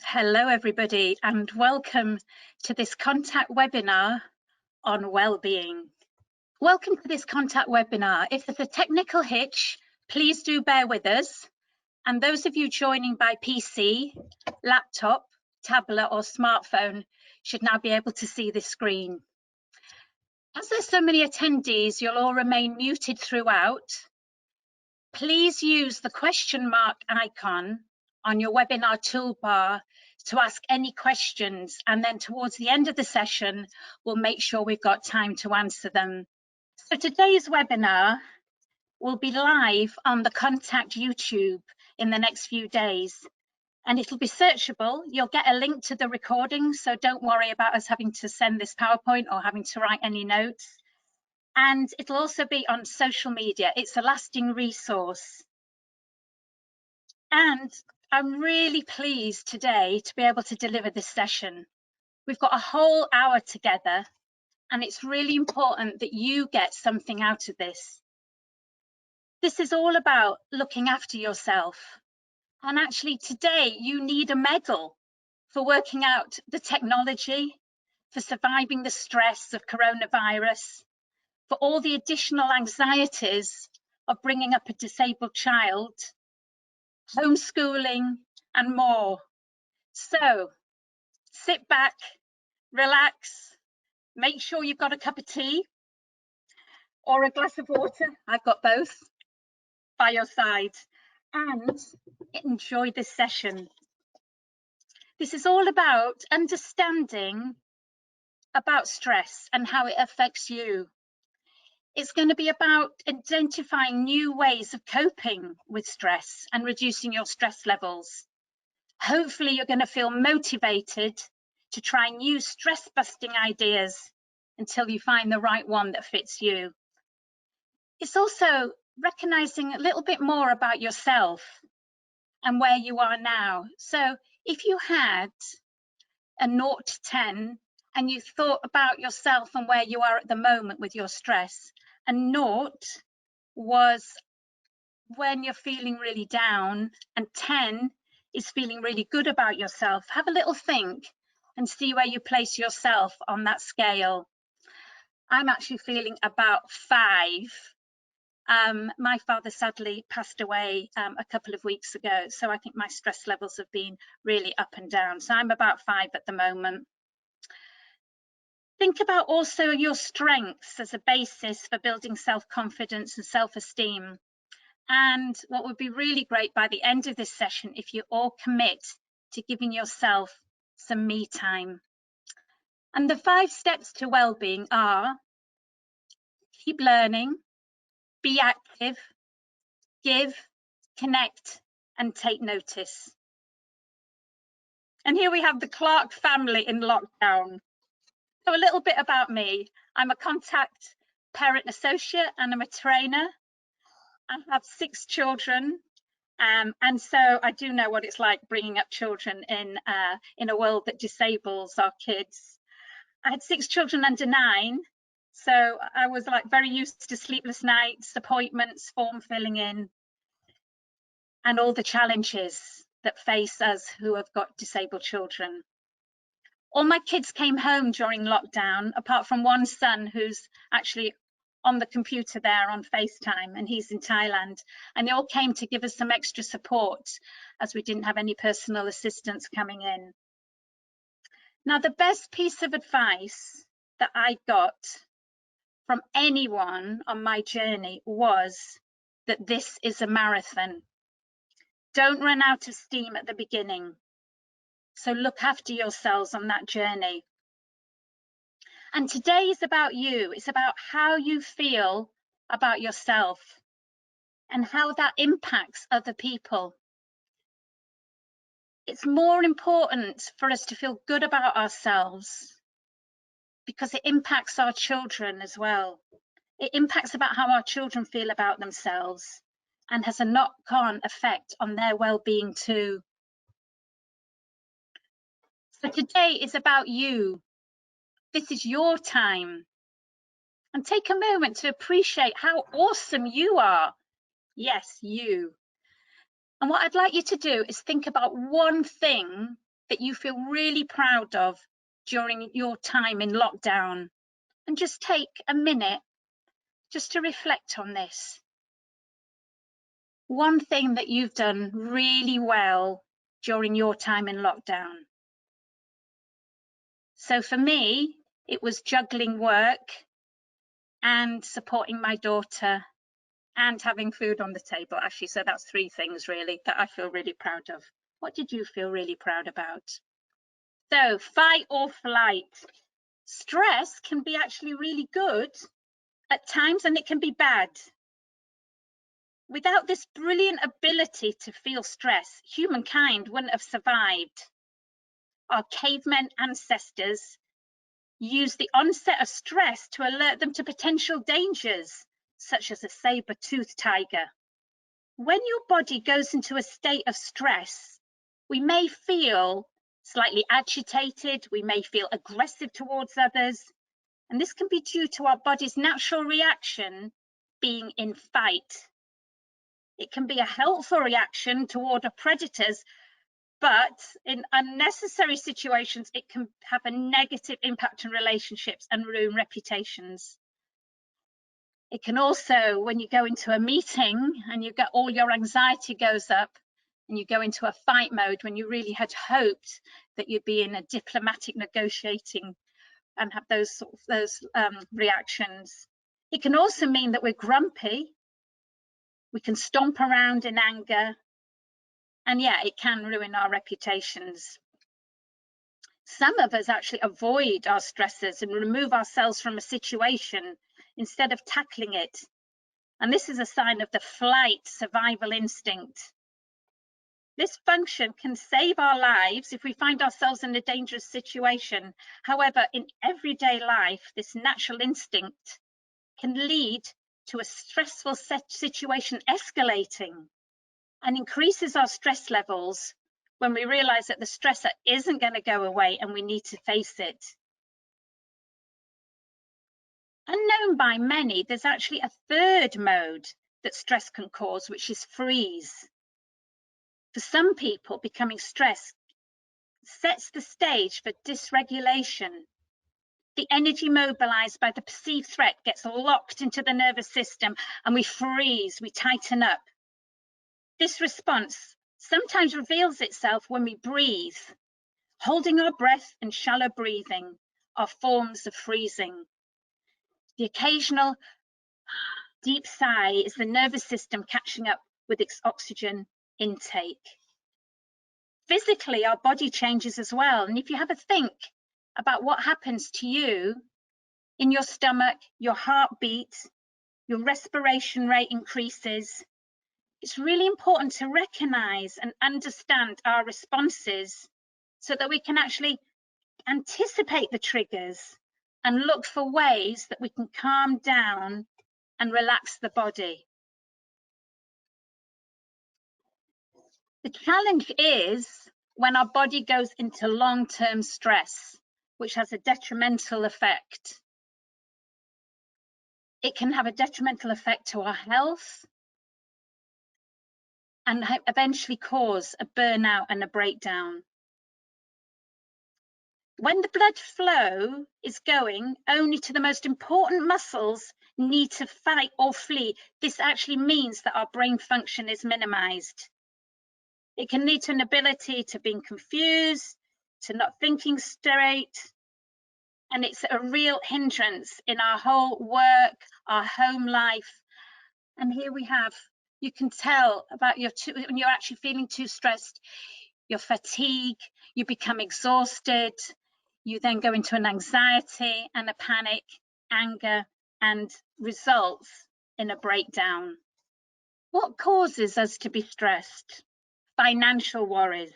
Hello everybody and welcome to this contact webinar on well-being. Welcome to this contact webinar. If there's a technical hitch, please do bear with us. And those of you joining by PC, laptop, tablet or smartphone should now be able to see the screen. As there's so many attendees, you'll all remain muted throughout. Please use the question mark icon on your webinar toolbar to ask any questions, and then towards the end of the session we'll make sure we've got time to answer them. So today's webinar will be live on the Contact YouTube in the next few days, and it'll be searchable. You'll get a link to the recording, so don't worry about us having to send this PowerPoint or having to write any notes. And it'll also be on social media. It's a lasting resource. And I'm really pleased today to be able to deliver this session. We've got a whole hour together, and it's really important that you get something out of this. This is all about looking after yourself. And actually today you need a medal for working out the technology, for surviving the stress of coronavirus, for all the additional anxieties of bringing up a disabled child, homeschooling and more. So sit back, relax, make sure you've got a cup of tea or a glass of water, I've got both, by your side, and enjoy this session. This is all about understanding about stress and how it affects you. It's going to be about identifying new ways of coping with stress and reducing your stress levels. Hopefully you're going to feel motivated to try new stress busting ideas until you find the right one that fits you. It's also recognizing a little bit more about yourself and where you are now. So if you had a 0 to 10 and you thought about yourself and where you are at the moment with your stress, and 0 was when you're feeling really down and 10 is feeling really good about yourself, have a little think and see where you place yourself on that scale. I'm actually feeling about 5. My father sadly passed away a couple of weeks ago, so I think my stress levels have been really up and down. So I'm about 5 at the moment. Think about also your strengths as a basis for building self-confidence and self-esteem. And what would be really great by the end of this session, if you all commit to giving yourself some me time. And the 5 steps to well-being are: keep learning, be active, give, connect, and take notice. And here we have the Clark family in lockdown. So a little bit about me. I'm a contact parent associate and I'm a trainer. I have 6 children, and so I do know what it's like bringing up children in a world that disables our kids. I had 6 children under 9, so I was like very used to sleepless nights, appointments, form filling in, and all the challenges that face us who have got disabled children. All my kids came home during lockdown, apart from one son who's actually on the computer there on FaceTime, and he's in Thailand, and they all came to give us some extra support as we didn't have any personal assistance coming in. Now, the best piece of advice that I got from anyone on my journey was that this is a marathon. Don't run out of steam at the beginning. So look after yourselves on that journey. And today is about you. It's about how you feel about yourself and how that impacts other people. It's more important for us to feel good about ourselves because it impacts our children as well. It impacts about how our children feel about themselves and has a knock-on effect on their well-being too. So today is about you. This is your time. And take a moment to appreciate how awesome you are. Yes, you. And what I'd like you to do is think about one thing that you feel really proud of during your time in lockdown? And just take a minute just to reflect on this. One thing that you've done really well during your time in lockdown. So for me, it was juggling work and supporting my daughter and having food on the table, actually. So that's 3 things really that I feel really proud of. What did you feel really proud about? So fight or flight. Stress can be actually really good at times, and it can be bad. Without this brilliant ability to feel stress, humankind wouldn't have survived. Our cavemen ancestors used the onset of stress to alert them to potential dangers, such as a saber-toothed tiger. When your body goes into a state of stress, we may feel slightly agitated, we may feel aggressive towards others, and this can be due to our body's natural reaction being in fight. It can be a helpful reaction toward our predators, but in unnecessary situations, it can have a negative impact on relationships and ruin reputations. It can also, when you go into a meeting and you get all your anxiety goes up and you go into a fight mode when you really had hoped that you'd be in a diplomatic negotiating and have those reactions. It can also mean that we're grumpy. We can stomp around in anger. And yeah, it can ruin our reputations. Some of us actually avoid our stresses and remove ourselves from a situation instead of tackling it. And this is a sign of the flight survival instinct. This function can save our lives if we find ourselves in a dangerous situation. However, in everyday life, this natural instinct can lead to a stressful situation escalating and increases our stress levels when we realize that the stressor isn't going to go away and we need to face it. Unknown by many, there's actually a 3rd mode that stress can cause, which is freeze. For some people, becoming stressed sets the stage for dysregulation. The energy mobilized by the perceived threat gets locked into the nervous system and we freeze, we tighten up. This response sometimes reveals itself when we breathe. Holding our breath and shallow breathing are forms of freezing. The occasional deep sigh is the nervous system catching up with its oxygen intake. Physically, our body changes as well. And if you have a think about what happens to you in your stomach, your heartbeat, your respiration rate increases, it's really important to recognize and understand our responses so that we can actually anticipate the triggers and look for ways that we can calm down and relax the body. The challenge is when our body goes into long-term stress, which has a detrimental effect. It can have a detrimental effect to our health and eventually cause a burnout and a breakdown. When the blood flow is going only to the most important muscles need to fight or flee, this actually means that our brain function is minimized. It can lead to an ability to being confused, to not thinking straight, and it's a real hindrance in our whole work, our home life. And here we have, you can tell about when you're actually feeling too stressed, your fatigue, you become exhausted, you then go into an anxiety and a panic, anger, and results in a breakdown. What causes us to be stressed? Financial worries.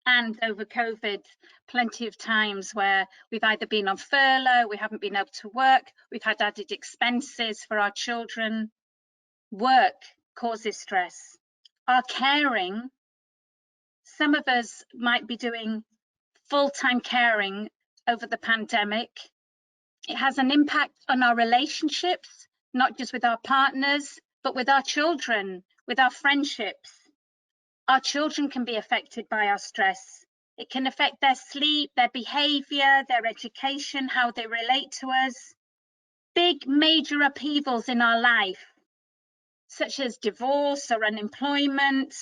And over COVID, plenty of times where we've either been on furlough, we haven't been able to work, we've had added expenses for our children. Work causes stress. Our caring, some of us might be doing full-time caring over the pandemic. It has an impact on our relationships, not just with our partners, but with our children, with our friendships. Our children can be affected by our stress. It can affect their sleep, their behavior, their education, how they relate to us. Big major upheavals in our life, such as divorce or unemployment,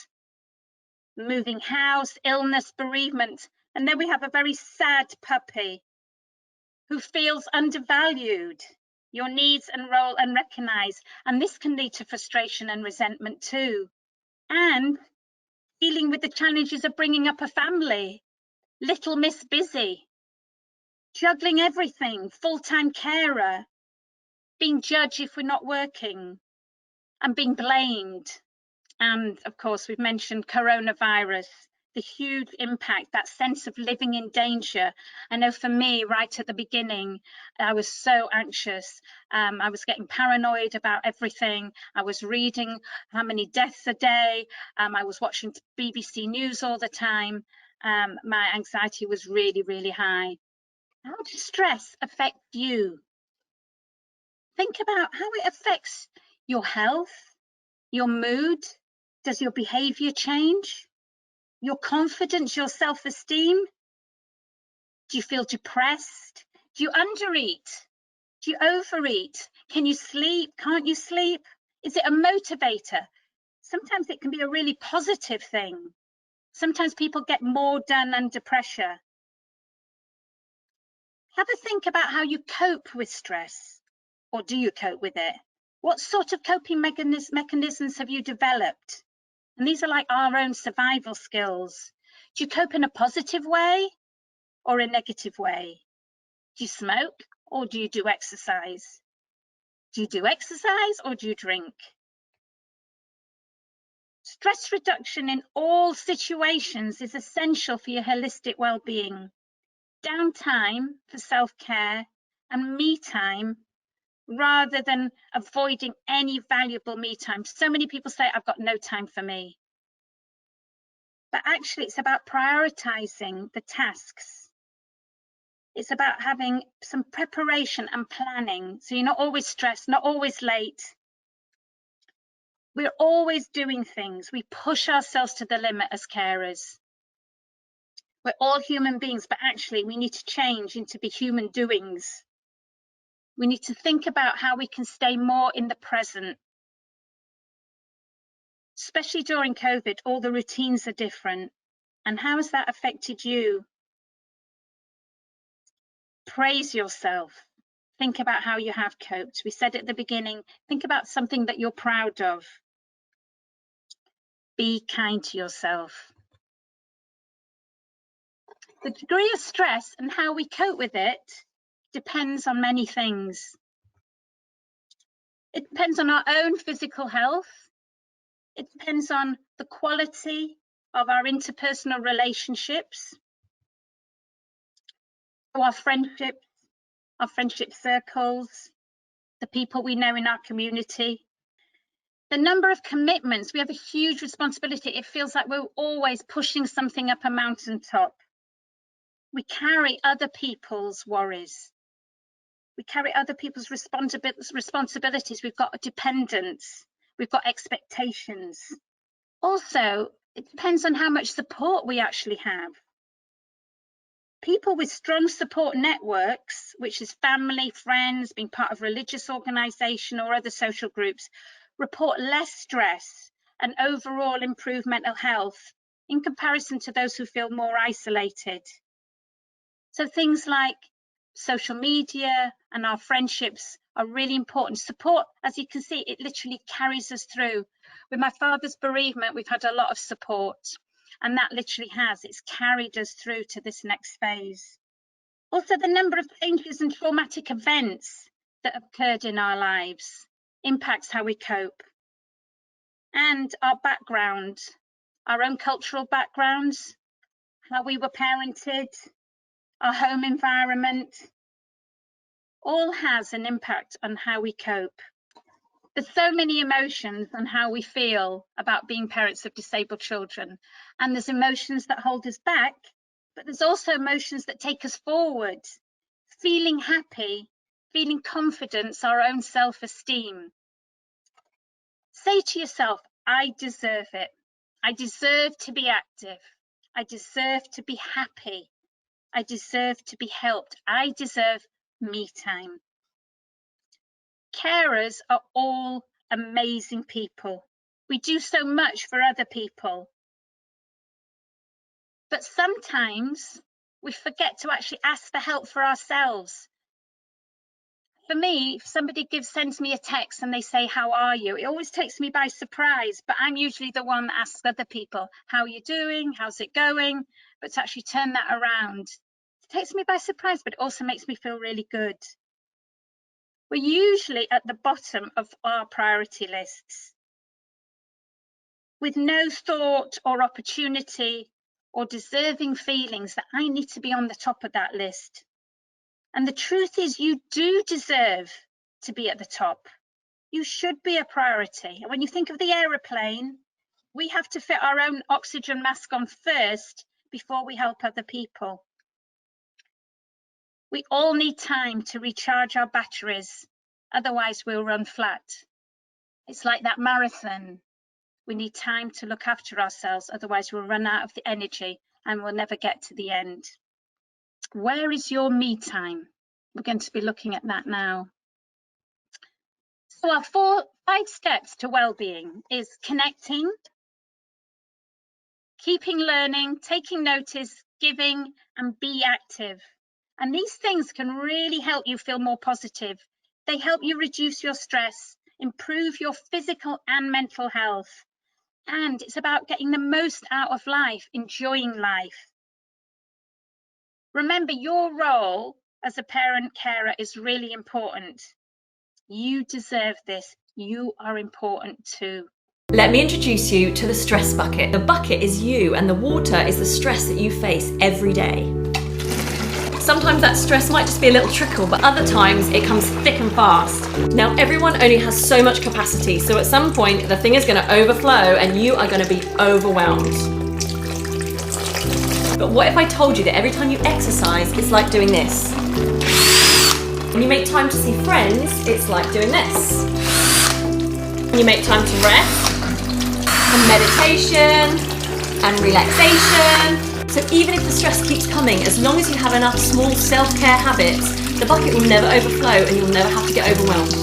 moving house, illness, bereavement. And then we have a very sad puppy who feels undervalued, your needs and role unrecognized. And this can lead to frustration and resentment too. And dealing with the challenges of bringing up a family, little Miss Busy, juggling everything, full-time carer, being judged if we're not working, and being blamed. And of course, we've mentioned coronavirus, the huge impact, that sense of living in danger. I know for me, right at the beginning, I was so anxious. I was getting paranoid about everything. I was reading how many deaths a day. I was watching BBC News all the time. My anxiety was really, really high. How does stress affect you? Think about how it affects your health, your mood. Does your behavior change? Your confidence, your self-esteem? Do you feel depressed? Do you undereat? Do you overeat? Can you sleep? Can't you sleep? Is it a motivator? Sometimes it can be a really positive thing. Sometimes people get more done under pressure. Have a think about how you cope with stress, or do you cope with it? What sort of coping mechanisms have you developed? And these are like our own survival skills. Do you cope in a positive way or a negative way? Do you smoke or do you do exercise? Do you do exercise or do you drink? Stress reduction in all situations is essential for your holistic well-being. Downtime for self-care and me time rather than avoiding any valuable me time. So many people say, I've got no time for me. But actually, it's about prioritizing the tasks. It's about having some preparation and planning. So you're not always stressed, not always late. We're always doing things. We push ourselves to the limit as carers. We're all human beings, but actually we need to change into be human doings. We need to think about how we can stay more in the present. Especially during COVID, all the routines are different. And how has that affected you? Praise yourself. Think about how you have coped. We said at the beginning, think about something that you're proud of. Be kind to yourself. The degree of stress and how we cope with it depends on many things. It depends on our own physical health. It depends on the quality of our interpersonal relationships, our friendship circles, the people we know in our community. The number of commitments, we have a huge responsibility. It feels like we're always pushing something up a mountaintop. We carry other people's worries. We carry other people's responsibilities. We've got dependence. We've got expectations. Also, it depends on how much support we actually have. People with strong support networks, which is family, friends, being part of religious organisation or other social groups, report less stress and overall improved mental health in comparison to those who feel more isolated. So things like social media and our friendships are really important. Support, as you can see, it literally carries us through. With my father's bereavement, we've had a lot of support, and that literally it's carried us through to this next phase. Also, the number of changes and traumatic events that have occurred in our lives impacts how we cope. And our background, our own cultural backgrounds, how we were parented, our home environment, all has an impact on how we cope. There's so many emotions on how we feel about being parents of disabled children. And there's emotions that hold us back, but there's also emotions that take us forward. Feeling happy, feeling confidence, our own self-esteem. Say to yourself, I deserve it. I deserve to be active. I deserve to be happy. I deserve to be helped. I deserve me time. Carers are all amazing people. We do so much for other people. But sometimes we forget to actually ask for help for ourselves. For me, if somebody sends me a text and they say, "How are you?" it always takes me by surprise, but I'm usually the one that asks other people, "How are you doing? How's it going?" But to actually turn that around, it takes me by surprise, but it also makes me feel really good. We're usually at the bottom of our priority lists, with no thought or opportunity or deserving feelings that I need to be on the top of that list. And the truth is, you do deserve to be at the top. You should be a priority. And when you think of the aeroplane, we have to fit our own oxygen mask on first before we help other people. We all need time to recharge our batteries, otherwise we'll run flat. It's like that marathon. We need time to look after ourselves, otherwise we'll run out of the energy and we'll never get to the end. Where is your me time? We're going to be looking at that now. So our 5 steps to well-being is connecting, keeping learning, taking notice, giving, and be active. And these things can really help you feel more positive. They help you reduce your stress, improve your physical and mental health. And it's about getting the most out of life, enjoying life. Remember, your role as a parent carer is really important. You deserve this. You are important too. Let me introduce you to the stress bucket. The bucket is you, and the water is the stress that you face every day. Sometimes that stress might just be a little trickle, but other times it comes thick and fast. Now, everyone only has so much capacity, so at some point the thing is going to overflow and you are going to be overwhelmed. But what if I told you that every time you exercise, it's like doing this? When you make time to see friends, it's like doing this. When you make time to rest, and meditation, and relaxation. So even if the stress keeps coming, as long as you have enough small self-care habits, the bucket will never overflow and you'll never have to get overwhelmed.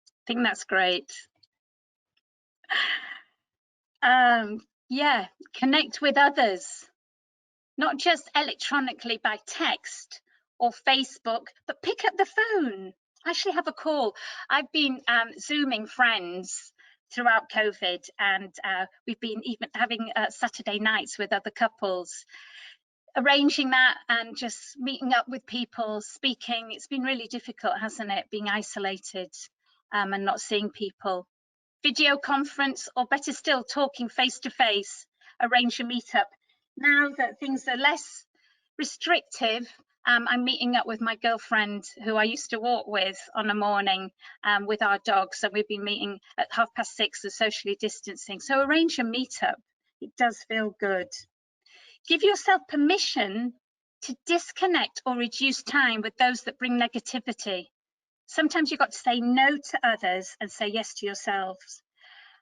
I think that's great. Yeah, connect with others, not just electronically by text or Facebook, but pick up the phone. Actually have a call. I've been Zooming friends throughout COVID, and we've been even having Saturday nights with other couples, arranging that and just meeting up with people, speaking. It's been really difficult, hasn't it, being isolated and not seeing people. Video conference, or better still, talking face to face, arrange a meetup. Now that things are less restrictive, I'm meeting up with my girlfriend who I used to walk with on a morning with our dogs, and we've been meeting at 6:30, so socially distancing. So arrange a meetup. It does feel good. Give yourself permission to disconnect or reduce time with those that bring negativity. Sometimes you've got to say no to others and say yes to yourselves.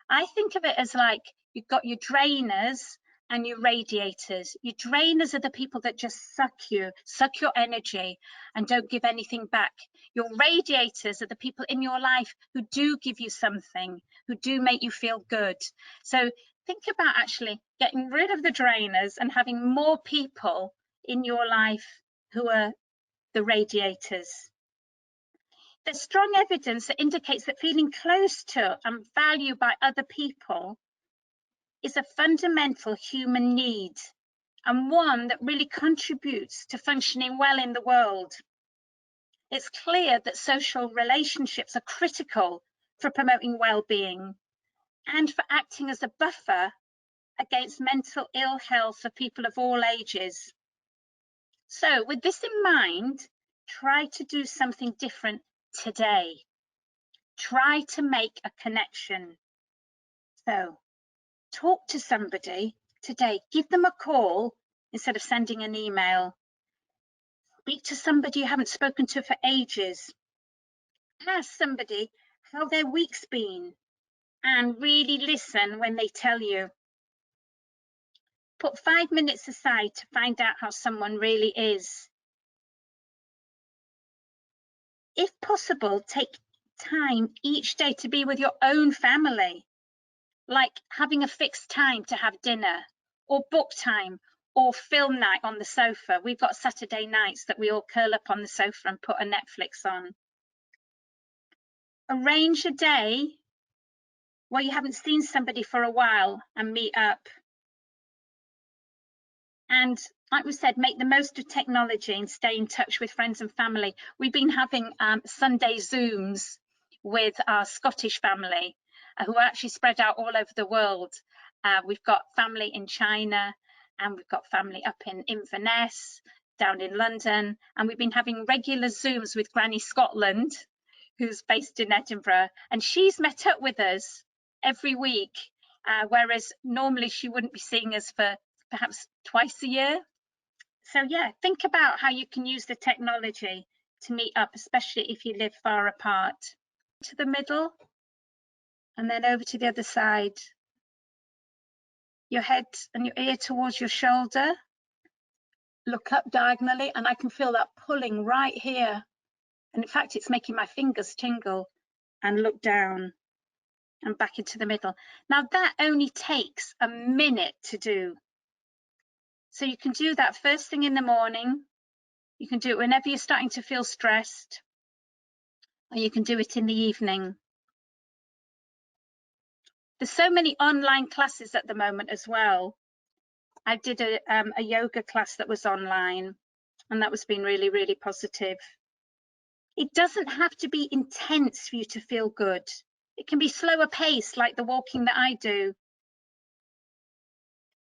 I think of it as like you've got your drainers and your radiators. Your drainers are the people that just suck your energy and don't give anything back. Your radiators are the people in your life who do give you something, who do make you feel good. So think about actually getting rid of the drainers and having more people in your life who are the radiators. There's strong evidence that indicates that feeling close to and valued by other people is a fundamental human need, and one that really contributes to functioning well in the world. It's clear that social relationships are critical for promoting well-being and for acting as a buffer against mental ill health for people of all ages. So with this in mind, try to do something different today. Try to make a connection. So talk to somebody today. Give them a call instead of sending an email. Speak to somebody you haven't spoken to for ages. Ask somebody how their week's been. and really listen when they tell you. Put 5 minutes aside to find out how someone really is. If possible, take time each day to be with your own family, like having a fixed time to have dinner, or book time, or film night on the sofa. We've got Saturday nights that we all curl up on the sofa and put a Netflix on. Arrange a day where you haven't seen somebody for a while and meet up. And like we said, make the most of technology and stay in touch with friends and family. We've been having Sunday Zooms with our Scottish family who are actually spread out all over the world. We've got family in China, and we've got family up in Inverness, down in London, and we've been having regular Zooms with Granny Scotland, who's based in Edinburgh, and she's met up with us every week, whereas normally she wouldn't be seeing us for perhaps twice a year. So yeah, think about how you can use the technology to meet up, especially if you live far apart. To the middle, and then over to the other side. Your head and your ear towards your shoulder. Look up diagonally, and I can feel that pulling right here. And in fact, it's making my fingers tingle. And look down and back into the middle. Now that only takes a minute to do. So you can do that first thing in the morning. You can do it whenever you're starting to feel stressed, or you can do it in the evening. There's so many online classes at the moment as well. I did a yoga class that was online, and that was been really, really positive. It doesn't have to be intense for you to feel good. It can be slower pace, like the walking that I do.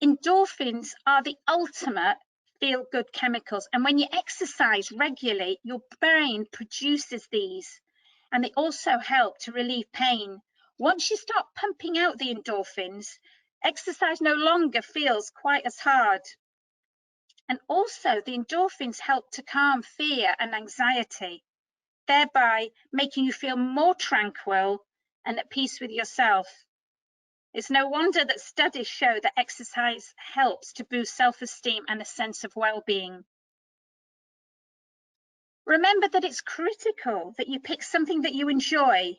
Endorphins are the ultimate feel-good chemicals, and when you exercise regularly, your brain produces these, and they also help to relieve pain. Once you start pumping out the endorphins, exercise no longer feels quite as hard. And also, the endorphins help to calm fear and anxiety, thereby making you feel more tranquil and at peace with yourself. It's no wonder that studies show that exercise helps to boost self-esteem and a sense of well-being. Remember that it's critical that you pick something that you enjoy,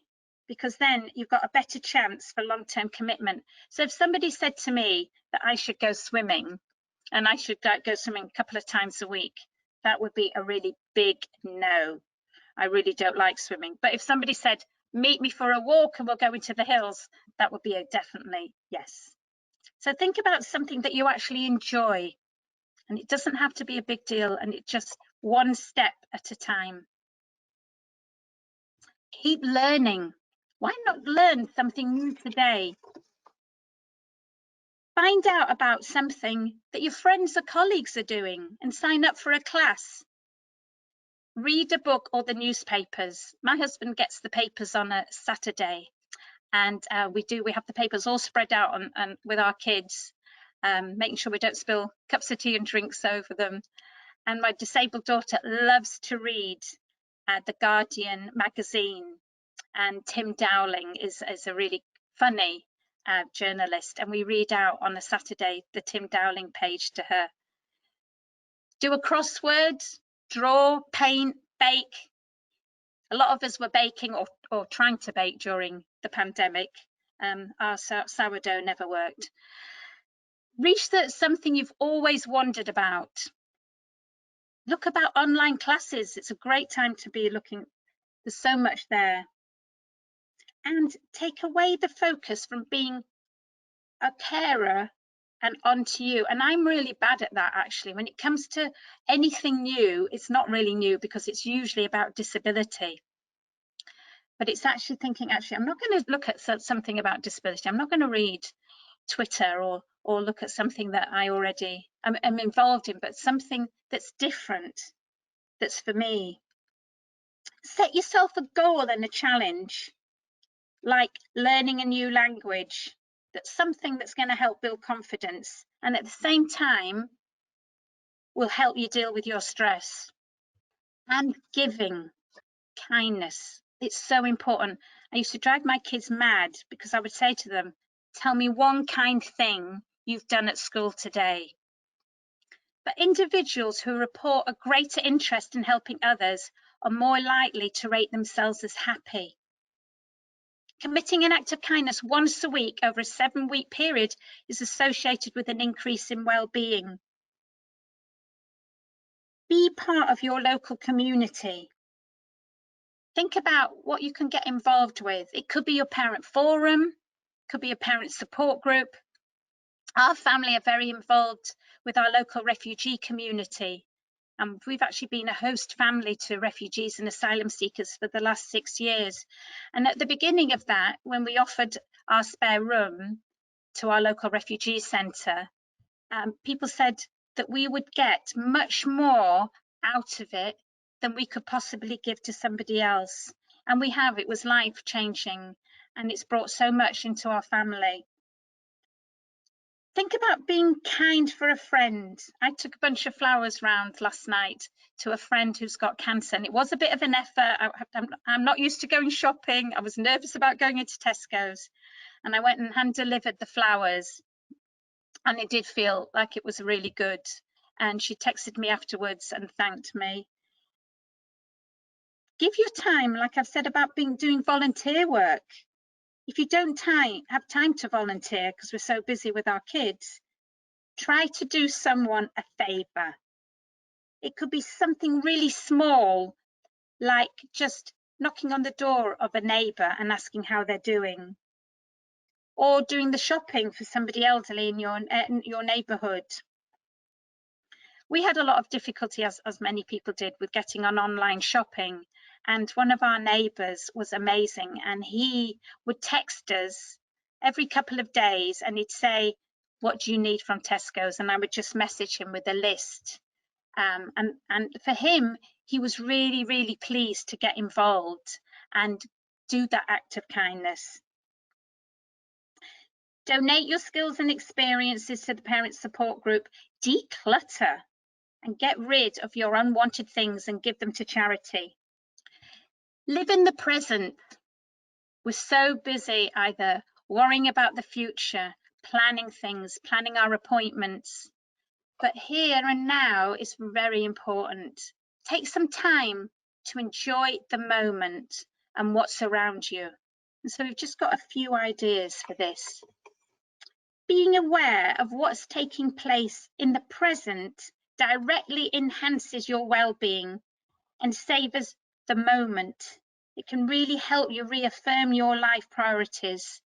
because then you've got a better chance for long-term commitment. So if somebody said to me that I should go swimming, and I should go swimming a couple of times a week, that would be a really big no. I really don't like swimming. But if somebody said, meet me for a walk and we'll go into the hills, that would be a definitely yes. So think about something that you actually enjoy, and it doesn't have to be a big deal, and it's just one step at a time. Keep learning. Why not learn something new today? Find out about something that your friends or colleagues are doing and sign up for a class. Read a book or the newspapers. My husband gets the papers on a Saturday, and we have the papers all spread out on with our kids, making sure we don't spill cups of tea and drinks over them. And my disabled daughter loves to read the Guardian magazine, and Tim Dowling is a really funny journalist, and we read out on a Saturday the Tim Dowling page to her. Do a crossword, draw, paint, bake. A lot of us were baking or trying to bake during the pandemic. Our sourdough never worked. Research something you've always wondered about. Look about online classes. It's a great time to be looking. There's so much there. And take away the focus from being a carer and onto you. And I'm really bad at that, actually. When it comes to anything new, it's not really new because it's usually about disability. But it's actually thinking, actually, I'm not going to look at something about disability. I'm not going to read Twitter or look at something that I already am involved in, but something that's different, that's for me. Set yourself a goal and a challenge, like learning a new language. That's something that's going to help build confidence, and at the same time will help you deal with your stress. And giving, kindness, It's so important. I used to drive my kids mad because I would say to them, tell me one kind thing you've done at school today. But individuals who report a greater interest in helping others are more likely to rate themselves as happy. Committing an act of kindness once a week over a 7-week period is associated with an increase in well-being. Be part of your local community. Think about what you can get involved with. It could be your parent forum, could be a parent support group. Our family are very involved with our local refugee community. We've actually been a host family to refugees and asylum seekers for the last 6 years. And at the beginning of that, when we offered our spare room to our local refugee centre, people said that we would get much more out of it than we could possibly give to somebody else. And we have. It was life-changing, and it's brought so much into our family. Think about being kind for a friend. I took a bunch of flowers round last night to a friend who's got cancer, and it was a bit of an effort. I'm not used to going shopping. I was nervous about going into Tesco's, and I went and hand-delivered the flowers, and it did feel like it was really good. And she texted me afterwards and thanked me. Give your time, like I've said about doing volunteer work. If you don't have time to volunteer because we're so busy with our kids, try to do someone a favour. It could be something really small, like just knocking on the door of a neighbour and asking how they're doing, or doing the shopping for somebody elderly in your neighbourhood. We had a lot of difficulty, as many people did, with getting on online shopping, and one of our neighbours was amazing, and he would text us every couple of days and he'd say, what do you need from Tesco's? And I would just message him with a list. And for him, he was really, really pleased to get involved and do that act of kindness. Donate your skills and experiences to the parent support group. Declutter and get rid of your unwanted things and give them to charity. Live in the present. We're so busy either worrying about the future, planning things, planning our appointments. But here and now is very important. Take some time to enjoy the moment and what's around you. And so we've just got a few ideas for this. Being aware of what's taking place in the present directly enhances your well-being and savors the moment. It can really help you reaffirm your life priorities.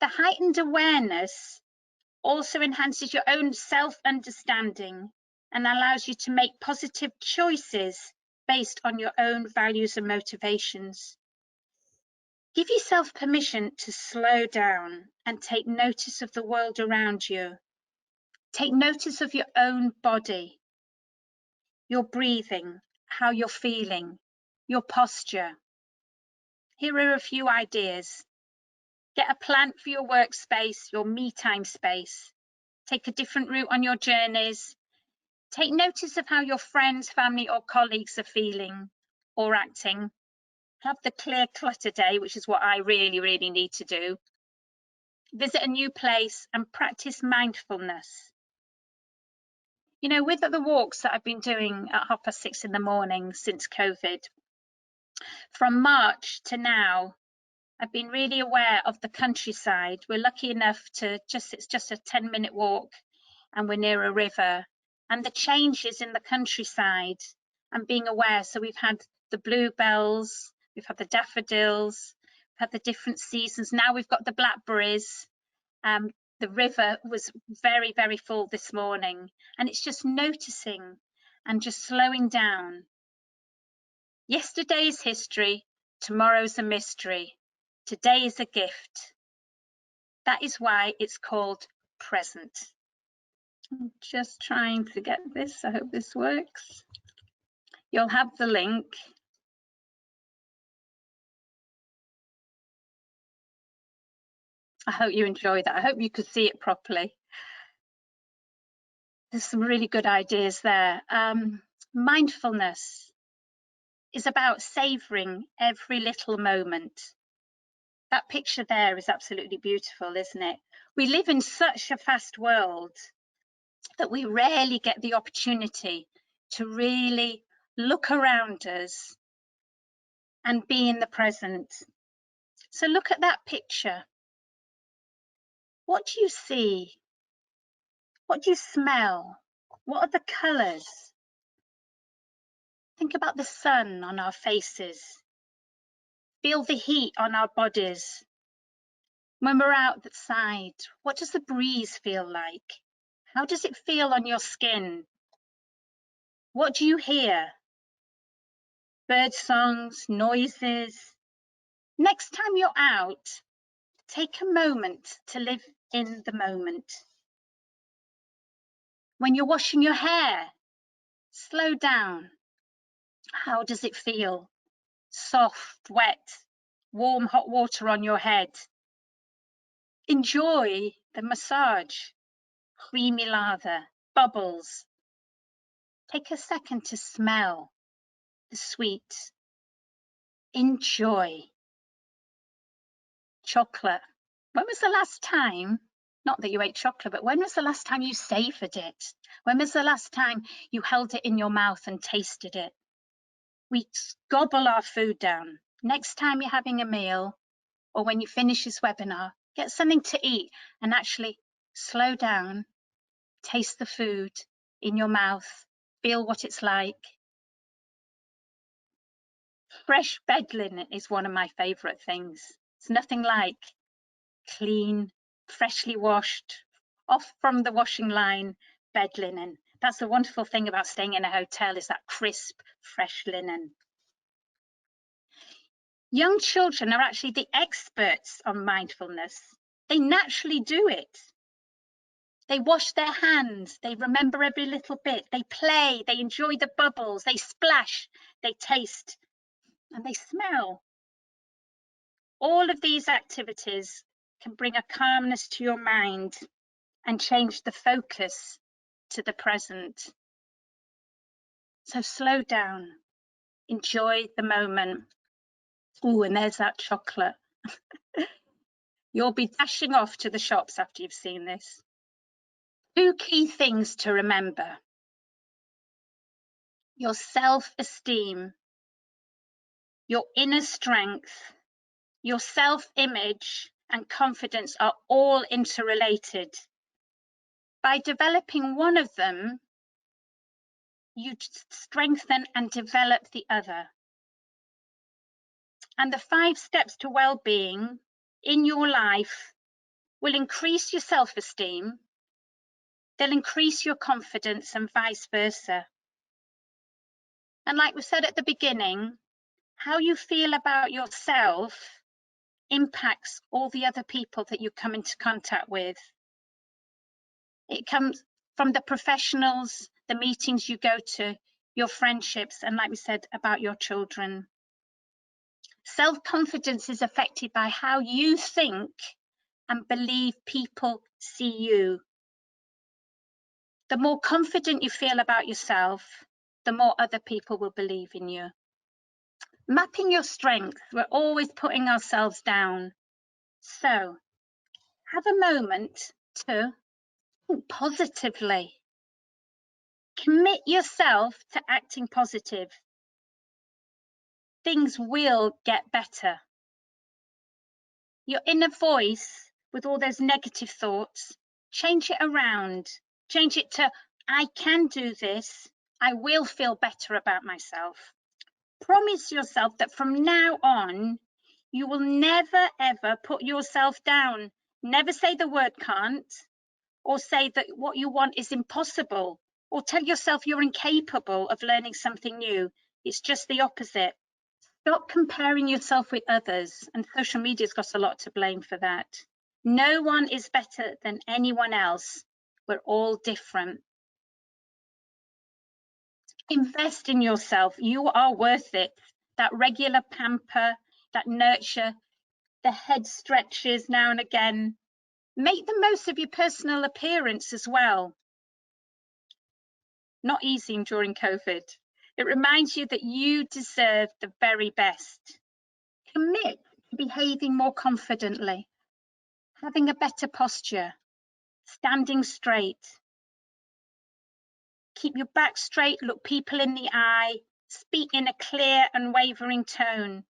The heightened awareness also enhances your own self-understanding and allows you to make positive choices based on your own values and motivations. Give yourself permission to slow down and take notice of the world around you. Take notice of your own body, your breathing, how you're feeling, your posture. Here are a few ideas. Get a plan for your workspace, your me time space. Take a different route on your journeys. Take notice of how your friends, family, or colleagues are feeling or acting. Have the clear clutter day, which is what I really, really need to do. Visit a new place and practice mindfulness. You know, with the walks that I've been doing at 6:30 in the morning since COVID, from March to now, I've been really aware of the countryside. We're lucky enough to it's just a 10-minute walk and we're near a river, and the changes in the countryside and being aware. So we've had the bluebells, we've had the daffodils, we've had the different seasons. Now we've got the blackberries. The river was very, very full this morning, and it's just noticing and just slowing down. Yesterday's history, tomorrow's a mystery. Today is a gift. That is why it's called present. I'm just trying to get this. I hope this works. You'll have the link. I hope you enjoy that. I hope you could see it properly. There's some really good ideas there. Mindfulness. is about savouring every little moment. That picture there is absolutely beautiful, isn't it? We live in such a fast world that we rarely get the opportunity to really look around us and be in the present. So look at that picture. What do you see? What do you smell? What are the colours? Think about the sun on our faces. Feel the heat on our bodies. When we're outside, what does the breeze feel like? How does it feel on your skin? What do you hear? Bird songs, noises. Next time you're out, take a moment to live in the moment. When you're washing your hair, slow down. How does it feel? Soft, wet, warm, hot water on your head. Enjoy the massage, creamy lather, bubbles. Take a second to smell the sweet. Enjoy. Chocolate. When was the last time, not that you ate chocolate, but when was the last time you savoured it? When was the last time you held it in your mouth and tasted it? We gobble our food down. Next time you're having a meal, or when you finish this webinar, get something to eat and actually slow down, taste the food in your mouth, feel what it's like. Fresh bed linen is one of my favourite things. It's nothing like clean, freshly washed, off from the washing line bed linen. That's the wonderful thing about staying in a hotel, is that crisp, fresh linen. Young children are actually the experts on mindfulness. They naturally do it. They wash their hands, they remember every little bit, they play, they enjoy the bubbles, they splash, they taste, and they smell. All of these activities can bring a calmness to your mind and change the focus to the present. So slow down, enjoy the moment. Ooh, and there's that chocolate. You'll be dashing off to the shops after you've seen this. 2 key things to remember. Your self-esteem, your inner strength, your self-image and confidence are all interrelated. By developing one of them, you strengthen and develop the other. And the 5 steps to well-being in your life will increase your self-esteem, they'll increase your confidence and vice versa. And like we said at the beginning, how you feel about yourself impacts all the other people that you come into contact with. It comes from the professionals, the meetings you go to, your friendships, and like we said, about your children. Self-confidence is affected by how you think and believe people see you. The more confident you feel about yourself, the more other people will believe in you. Mapping your strengths, we're always putting ourselves down. So have a moment to think positively. Commit yourself to acting positive. Things will get better. Your inner voice with all those negative thoughts, change it around. Change it to, I can do this. I will feel better about myself. Promise yourself that from now on, you will never, ever put yourself down. Never say the word can't, or say that what you want is impossible, or tell yourself you're incapable of learning something new. It's just the opposite. Stop comparing yourself with others, and social media's got a lot to blame for that. No one is better than anyone else. We're all different. Invest in yourself. You are worth it. That regular pamper, that nurture, the head stretches now and again. Make the most of your personal appearance as well. Not easy during COVID. It reminds you that you deserve the very best. Commit to behaving more confidently, having a better posture, standing straight. Keep your back straight, look people in the eye, speak in a clear, unwavering tone.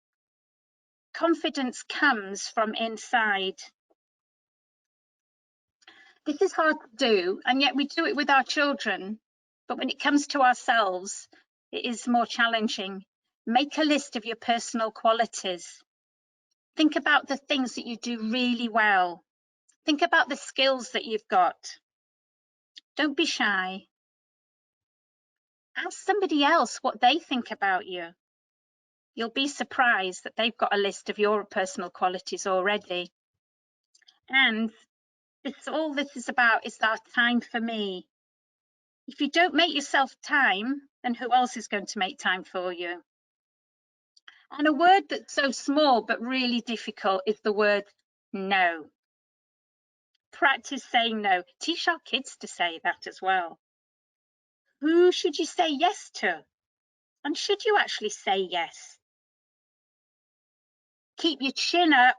Confidence comes from inside. This is hard to do, and yet we do it with our children. But when it comes to ourselves, it is more challenging. Make a list of your personal qualities. Think about the things that you do really well. Think about the skills that you've got. Don't be shy. Ask somebody else what they think about you. You'll be surprised that they've got a list of your personal qualities already. And all this is about is our time for me. If you don't make yourself time, then who else is going to make time for you? And a word that's so small but really difficult is the word no. Practice saying no. Teach our kids to say that as well. Who should you say yes to? And should you actually say yes? Keep your chin up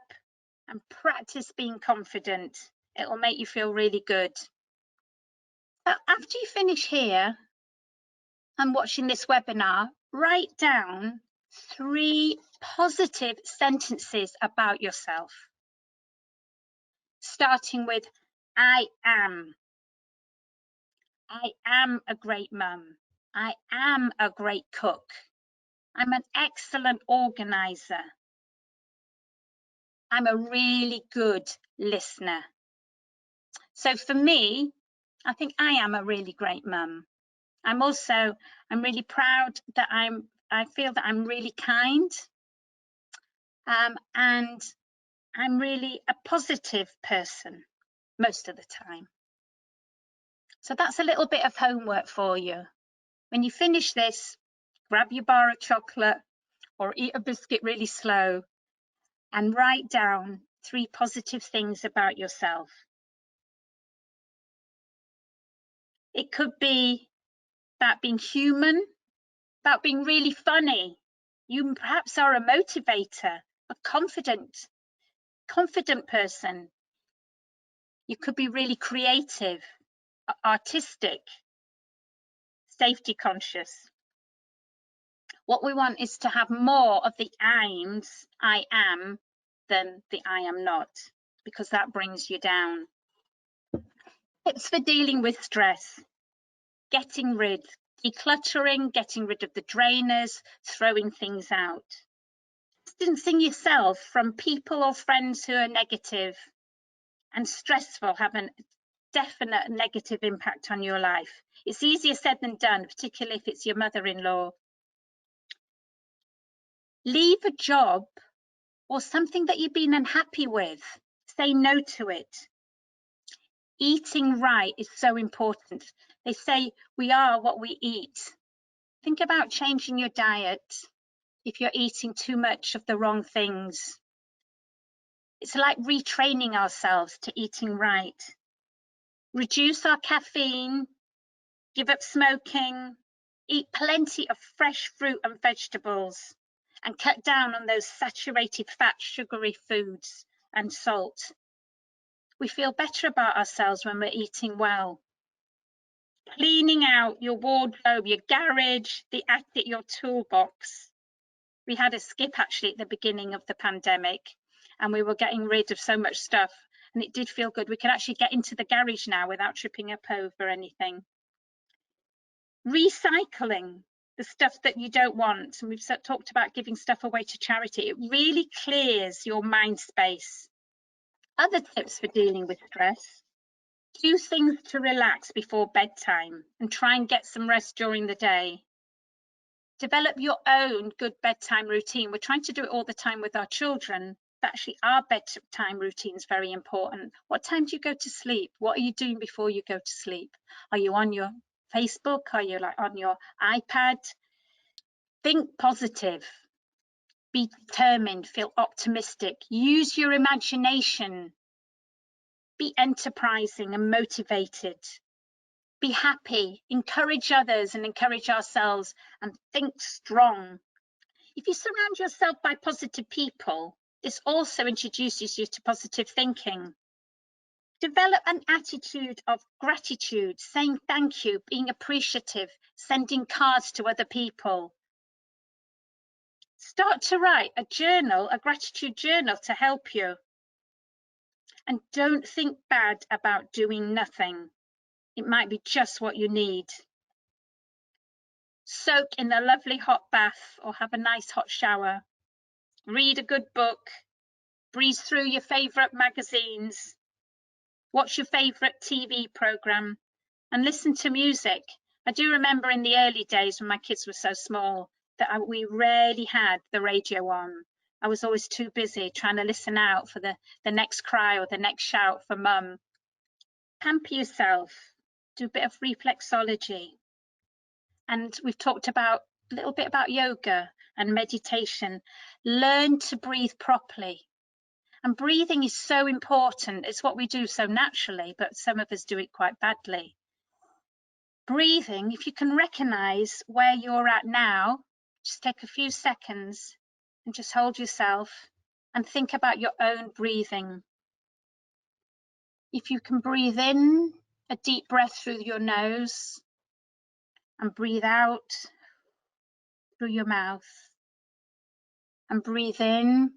and practice being confident. It will make you feel really good. But after you finish here and watching this webinar, write down 3 positive sentences about yourself. Starting with, I am. I am a great mum. I am a great cook. I'm an excellent organizer. I'm a really good listener. So for me, I think I am a really great mum. I'm really proud that I feel that I'm really kind, and I'm really a positive person most of the time. So that's a little bit of homework for you. When you finish this, grab your bar of chocolate or eat a biscuit really slow and write down 3 positive things about yourself. It could be about being human, about being really funny. You perhaps are a motivator, a confident person. You could be really creative, artistic, safety conscious. What we want is to have more of the IMs, I am, than the I am not, because that brings you down. Tips for dealing with stress. Decluttering, getting rid of the drainers, throwing things out. Distancing yourself from people or friends who are negative and stressful, have a definite negative impact on your life. It's easier said than done, particularly if it's your mother-in-law. Leave a job or something that you've been unhappy with. Say no to it. Eating right is so important. They say we are what we eat. Think about changing your diet if you're eating too much of the wrong things. It's like retraining ourselves to eating right. Reduce our caffeine, give up smoking, eat plenty of fresh fruit and vegetables, and cut down on those saturated fat, sugary foods and salt. We feel better about ourselves when we're eating well. Cleaning out your wardrobe, your garage, the attic, your toolbox. We had a skip actually at the beginning of the pandemic, and we were getting rid of so much stuff, and it did feel good. We can actually get into the garage now without tripping up over anything. Recycling the stuff that you don't want, and we've talked about giving stuff away to charity. It really clears your mind space. Other tips for dealing with stress: do things to relax before bedtime and try and get some rest during the day. Develop your own good bedtime routine. We're trying to do it all the time with our children, but actually our bedtime routine is very important. What time do you go to sleep? What are you doing before you go to sleep? Are you on your Facebook? Are you on your iPad? Think positive. Be determined, feel optimistic, use your imagination, be enterprising and motivated. Be happy, encourage others and encourage ourselves, and think strong. If you surround yourself by positive people, this also introduces you to positive thinking. Develop an attitude of gratitude, saying thank you, being appreciative, sending cards to other people. Start to write a journal, a gratitude journal to help you. And don't think bad about doing nothing. It might be just what you need. Soak in a lovely hot bath or have a nice hot shower. Read a good book. Breeze through your favourite magazines. Watch your favourite TV programme and listen to music. I do remember in the early days when my kids were so small that we rarely had the radio on. I was always too busy trying to listen out for the next cry or the next shout for mum. Pamper yourself. Do a bit of reflexology. And we've talked about a little bit about yoga and meditation. Learn to breathe properly. And breathing is so important. It's what we do so naturally, but some of us do it quite badly. Breathing, if you can recognize where you're at now, just take a few seconds and just hold yourself and think about your own breathing. If you can breathe in, a deep breath through your nose and breathe out through your mouth, and breathe in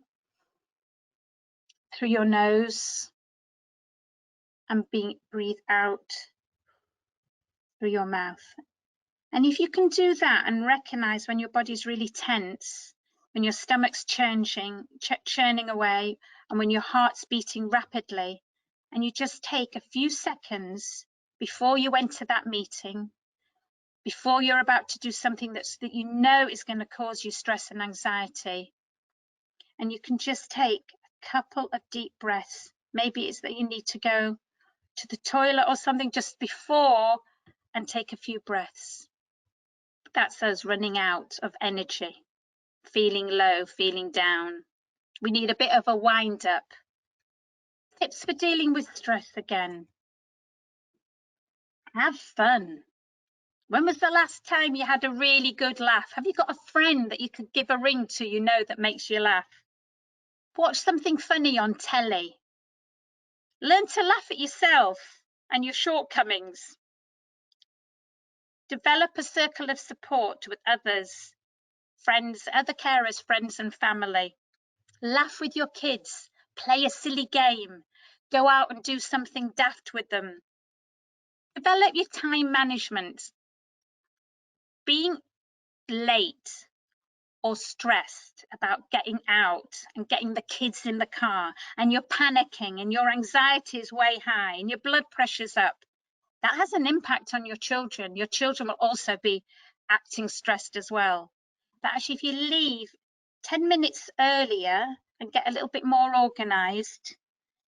through your nose and breathe out through your mouth. And if you can do that and recognize when your body's really tense, when your stomach's churning away, and when your heart's beating rapidly, and you just take a few seconds before you enter that meeting, before you're about to do something that you know is going to cause you stress and anxiety, and you can just take a couple of deep breaths. Maybe it's that you need to go to the toilet or something just before and take a few breaths. That's us running out of energy, feeling low, feeling down. We need a bit of a wind up. Tips for dealing with stress again. Have fun. When was the last time you had a really good laugh? Have you got a friend that you could give a ring to, you know, that makes you laugh? Watch something funny on telly. Learn to laugh at yourself and your shortcomings. Develop a circle of support with others, friends, other carers, friends and family. Laugh with your kids, play a silly game, go out and do something daft with them. Develop your time management. Being late or stressed about getting out and getting the kids in the car, and you're panicking and your anxiety is way high and your blood pressure's up, that has an impact on your children. Your children will also be acting stressed as well. But actually, if you leave 10 minutes earlier and get a little bit more organized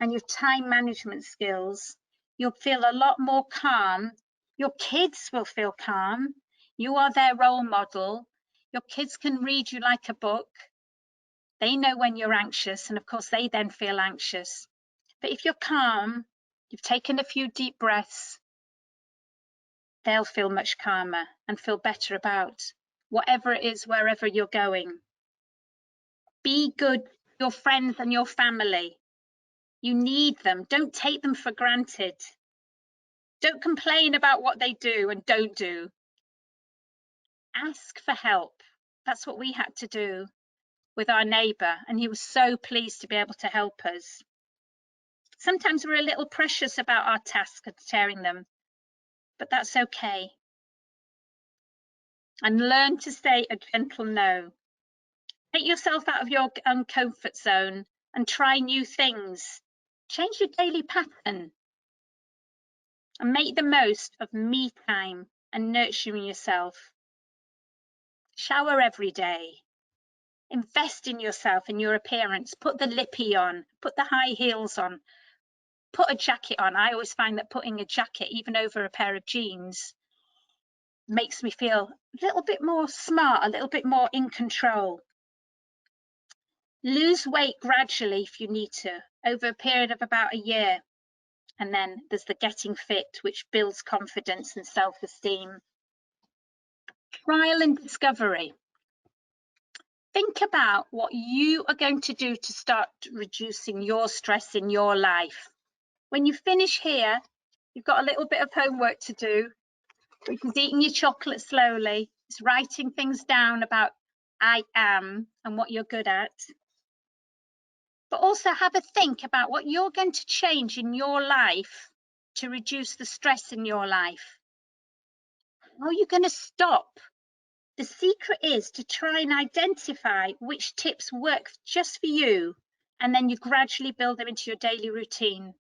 and your time management skills, you'll feel a lot more calm. Your kids will feel calm. You are their role model. Your kids can read you like a book. They know when you're anxious, and of course they then feel anxious. But if you're calm, you've taken a few deep breaths, they'll feel much calmer and feel better about whatever it is, wherever you're going. Be good to your friends and your family. You need them. Don't take them for granted. Don't complain about what they do and don't do. Ask for help. That's what we had to do with our neighbour, and he was so pleased to be able to help us. Sometimes we're a little precious about our tasks and sharing them, but that's okay. And learn to say a gentle no. Take yourself out of your own comfort zone and try new things. Change your daily pattern and make the most of me time and nurturing yourself. Shower every day. Invest in yourself and your appearance. Put the lippy on, put the high heels on, put a jacket on. I always find that putting a jacket even over a pair of jeans makes me feel a little bit more smart, a little bit more in control. Lose weight gradually if you need to, over a period of about a year. And then there's the getting fit, which builds confidence and self-esteem. Trial and discovery. Think about what you are going to do to start reducing your stress in your life. When you finish here, you've got a little bit of homework to do, which is eating your chocolate slowly. It's writing things down about I am and what you're good at. But also have a think about what you're going to change in your life to reduce the stress in your life. How are you going to stop? The secret is to try and identify which tips work just for you, and then you gradually build them into your daily routine.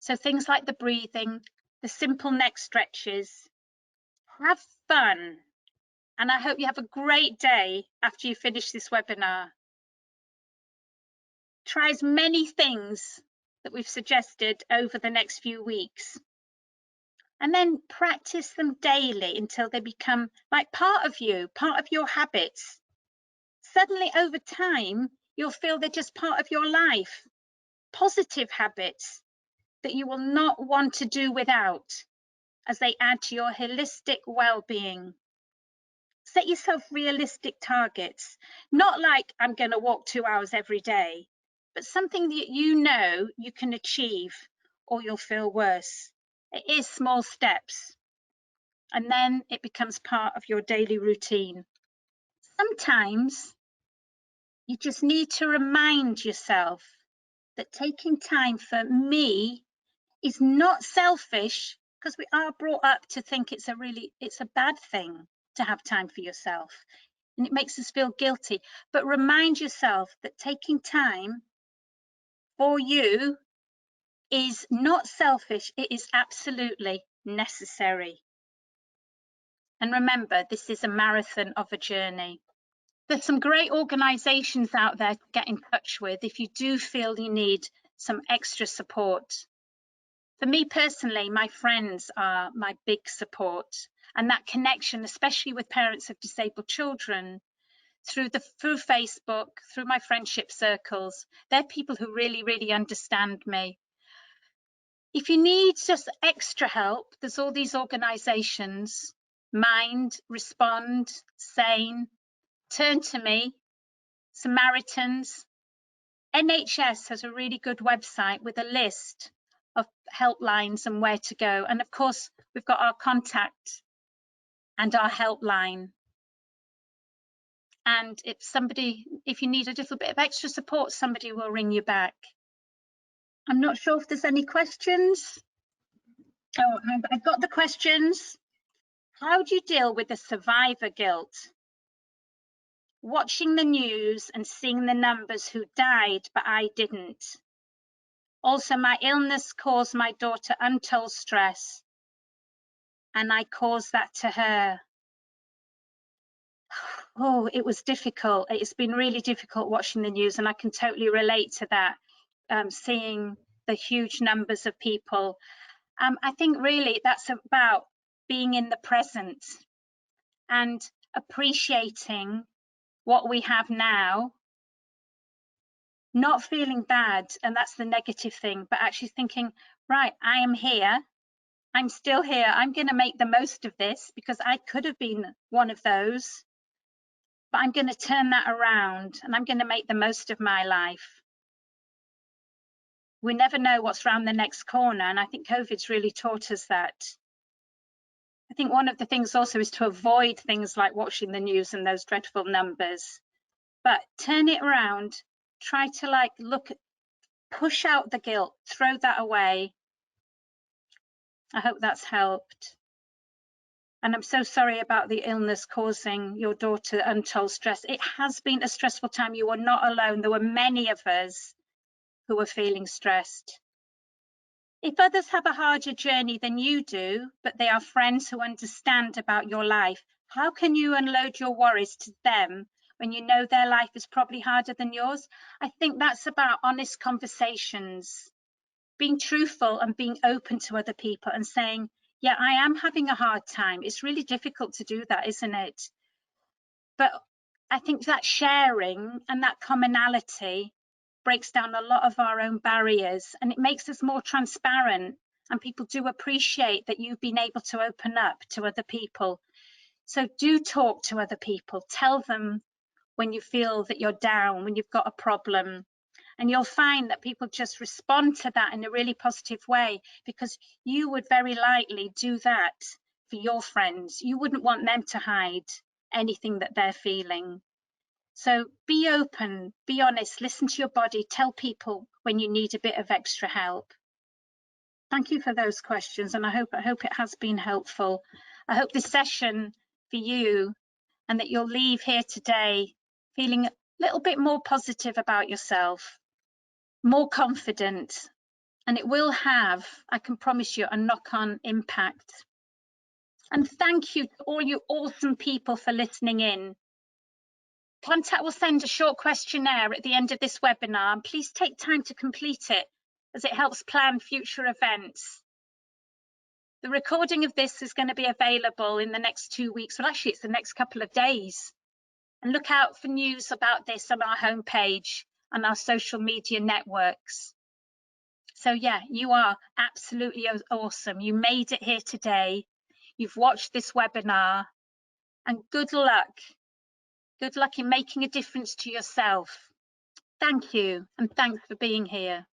So things like the breathing, the simple neck stretches. Have fun. And I hope you have a great day after you finish this webinar. Try as many things that we've suggested over the next few weeks. And then practice them daily until they become like part of you, part of your habits. Suddenly over time, you'll feel they're just part of your life. Positive habits that you will not want to do without, as they add to your holistic well-being. Set yourself realistic targets, not like I'm going to walk 2 hours every day, but something that you know you can achieve or you'll feel worse. It is small steps, and then it becomes part of your daily routine. Sometimes you just need to remind yourself that taking time for me is not selfish, because we are brought up to think it's a bad thing to have time for yourself, and it makes us feel guilty. But remind yourself that taking time for you is not selfish, it is absolutely necessary. And remember, this is a marathon of a journey. There's some great organizations out there to get in touch with if you do feel you need some extra support. For me personally, my friends are my big support, and that connection, especially with parents of disabled children, through Facebook, through my friendship circles, they're people who really, really understand me. If you need just extra help, there's all these organizations, Mind, Respond, Sane, Turn to Me, Samaritans. NHS has a really good website with a list of helplines and where to go. And of course, we've got our contact and our helpline. And if you need a little bit of extra support, somebody will ring you back. I'm not sure if there's any questions. Oh, I've got the questions. How do you deal with the survivor guilt? Watching the news and seeing the numbers who died, but I didn't. Also, my illness caused my daughter untold stress, and I caused that to her. Oh, it was difficult. It's been really difficult watching the news, and I can totally relate to that, seeing the huge numbers of people. I think really that's about being in the present and appreciating what we have now, not feeling bad, and that's the negative thing, but actually thinking, right, I am here, I'm still here, I'm going to make the most of this, because I could have been one of those, but I'm going to turn that around and I'm going to make the most of my life. We never know what's around the next corner, and I think COVID's really taught us that. I think one of the things also is to avoid things like watching the news and those dreadful numbers, but turn it around, try to push out the guilt, throw that away. I hope that's helped. And I'm so sorry about the illness causing your daughter untold stress. It has been a stressful time. You are not alone. There were many of us who are feeling stressed. If others have a harder journey than you do, but they are friends who understand about your life, how can you unload your worries to them when you know their life is probably harder than yours? I think that's about honest conversations, being truthful and being open to other people and saying, yeah, I am having a hard time. It's really difficult to do that, isn't it? But I think that sharing and that commonality breaks down a lot of our own barriers, and it makes us more transparent, and people do appreciate that you've been able to open up to other people. So do talk to other people. Tell them when you feel that you're down, when you've got a problem, and you'll find that people just respond to that in a really positive way, because you would very likely do that for your friends. You wouldn't want them to hide anything that they're feeling. So be open, be honest, listen to your body, tell people when you need a bit of extra help. Thank you for those questions, and I hope it has been helpful. I hope this session for you, and that you'll leave here today feeling a little bit more positive about yourself, more confident, and it will have, I can promise you, a knock-on impact. And thank you to all you awesome people for listening in. Contact will send a short questionnaire at the end of this webinar, and please take time to complete it as it helps plan future events. The recording of this is going to be available in the next 2 weeks. Well, actually, it's the next couple of days. And look out for news about this on our homepage and our social media networks. So yeah, you are absolutely awesome. You made it here today. You've watched this webinar, and good luck. Good luck in making a difference to yourself. Thank you, and thanks for being here.